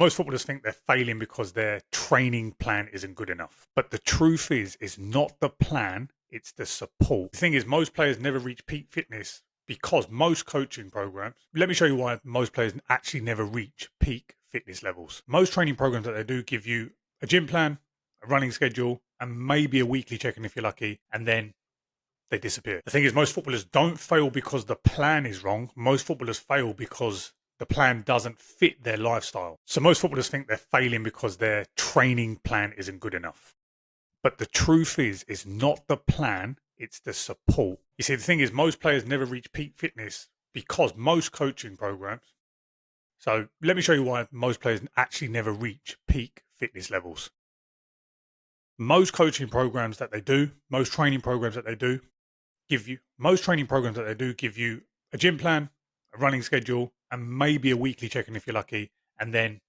Most footballers think they're failing because their training plan isn't good enough. But the truth is not the plan, it's the support. The thing is, most players never reach peak fitness because most coaching programs, let me show you why most players actually never reach peak fitness levels. Most training programs that they do give you a gym plan, a running schedule, and maybe a weekly check-in if you're lucky, and then they disappear. The thing is, most footballers don't fail because the plan is wrong. Most footballers fail because the plan doesn't fit their lifestyle. So most footballers think they're failing because their training plan isn't good enough. But the truth is not the plan, it's the support. You see, the thing is, most players never reach peak fitness because most coaching programs. So let me show you why most players actually never reach peak fitness levels. Most coaching programs that they do, most training programs that they do, give you a gym plan, a running schedule, and maybe a weekly check-in if you're lucky, and then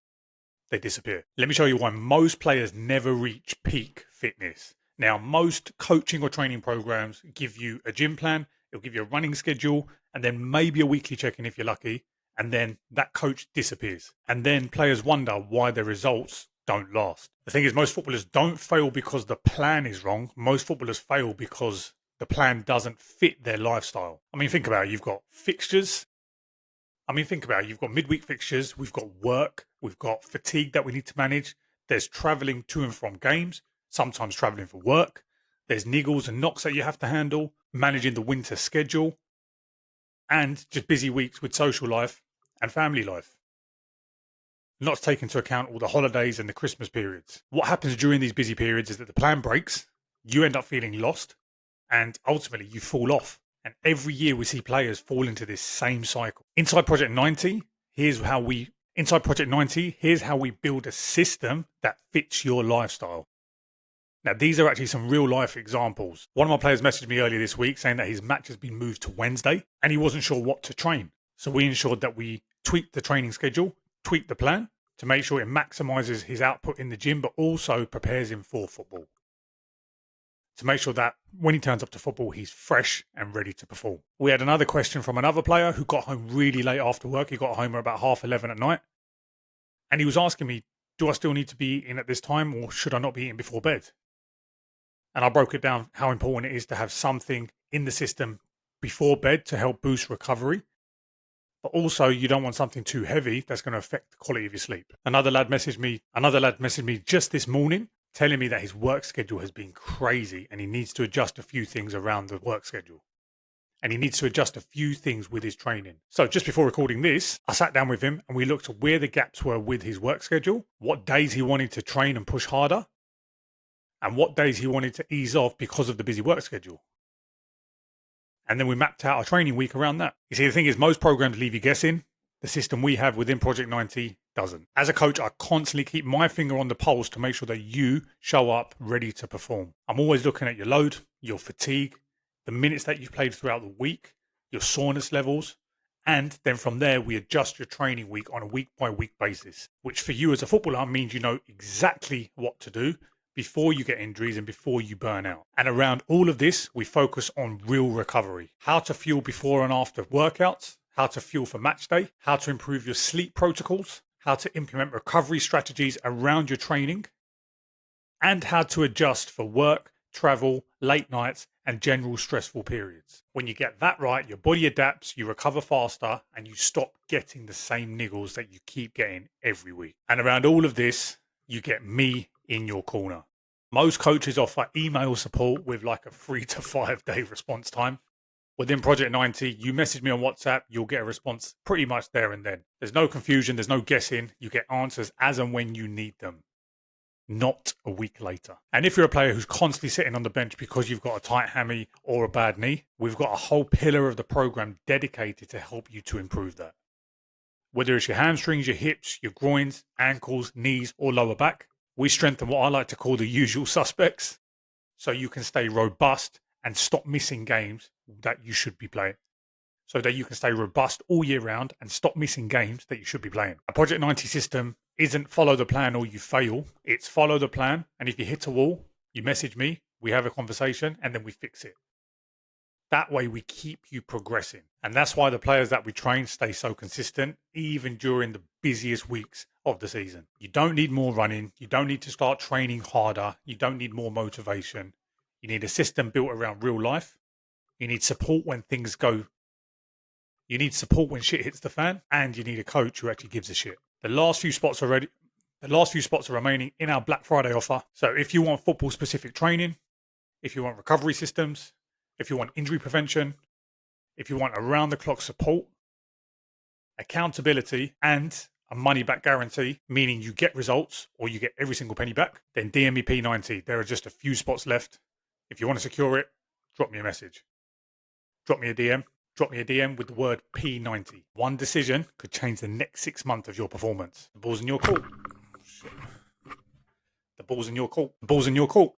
they disappear. Let me show you why most players never reach peak fitness. Now, most coaching or training programs give you a gym plan, it'll give you a running schedule, and then maybe a weekly check-in if you're lucky, and then that coach disappears. And then players wonder why their results don't last. The thing is, most footballers don't fail because the plan is wrong. Most footballers fail because the plan doesn't fit their lifestyle. I mean, think about it. You've got fixtures. You've got midweek fixtures. We've got work. We've got fatigue that we need to manage. There's traveling to and from games, sometimes traveling for work. There's niggles and knocks that you have to handle, managing the winter schedule, and just busy weeks with social life and family life. Not to take into account all the holidays and the Christmas periods. What happens during these busy periods is that the plan breaks, you end up feeling lost, and ultimately you fall off. And every year we see players fall into this same cycle. Inside Project 90, here's how we build a system that fits your lifestyle. Now, these are actually some real life examples. One of my players messaged me earlier this week saying that his match has been moved to Wednesday and he wasn't sure what to train. So we ensured that we tweaked the training schedule, tweaked the plan to make sure it maximizes his output in the gym, but also prepares him for football. To make sure that when he turns up to football, he's fresh and ready to perform. We had another question from another player who got home really late after work. He got home at about 11:30 at night. And he was asking me, do I still need to be eating at this time or should I not be eating before bed? And I broke it down how important it is to have something in the system before bed to help boost recovery. But also you don't want something too heavy that's going to affect the quality of your sleep. Another lad messaged me just this morning telling me that his work schedule has been crazy and he needs to adjust a few things around the work schedule. And he needs to adjust a few things with his training. So just before recording this, I sat down with him and we looked at where the gaps were with his work schedule, what days he wanted to train and push harder, and what days he wanted to ease off because of the busy work schedule. And then we mapped out our training week around that. You see, the thing is, most programs leave you guessing. The system we have within Project 90 doesn't. As a coach, I constantly keep my finger on the pulse to make sure that you show up ready to perform. I'm always looking at your load, your fatigue, the minutes that you've played throughout the week, your soreness levels, and then from there, we adjust your training week on a week-by-week basis, which for you as a footballer means you know exactly what to do before you get injuries and before you burn out. And around all of this, we focus on real recovery, how to fuel before and after workouts, how to fuel for match day, how to improve your sleep protocols, how to implement recovery strategies around your training, and how to adjust for work, travel, late nights, and general stressful periods. When you get that right, your body adapts, you recover faster, and you stop getting the same niggles that you keep getting every week. And around all of this, you get me in your corner. Most coaches offer email support with like a 3 to 5 day response time. Within Project 90, you message me on WhatsApp, you'll get a response pretty much there and then. There's no confusion, there's no guessing. You get answers as and when you need them, not a week later. And if you're a player who's constantly sitting on the bench because you've got a tight hammy or a bad knee, we've got a whole pillar of the program dedicated to help you to improve that. Whether it's your hamstrings, your hips, your groins, ankles, knees, or lower back, we strengthen what I like to call the usual suspects so you can stay robust and stop missing games that you should be playing. So that you can stay robust all year round and stop missing games that you should be playing. A Project 90 system isn't follow the plan or you fail. It's follow the plan. And if you hit a wall, you message me, we have a conversation, and then we fix it. That way we keep you progressing. And that's why the players that we train stay so consistent, even during the busiest weeks of the season. You don't need more running. You don't need to start training harder. You don't need more motivation. You need a system built around real life. You need support when things go. You need support when shit hits the fan, and you need a coach who actually gives a shit. The last few spots are remaining in our Black Friday offer. So if you want football specific training, if you want recovery systems, if you want injury prevention, if you want around the clock support, accountability, and a money back guarantee, meaning you get results or you get every single penny back, then DM me P90. There are just a few spots left. If you want to secure it, drop me a message. Drop me a DM. Drop me a DM with the word P90. One decision could change the next 6 months of your performance. The ball's in your court. The ball's in your court. The ball's in your court.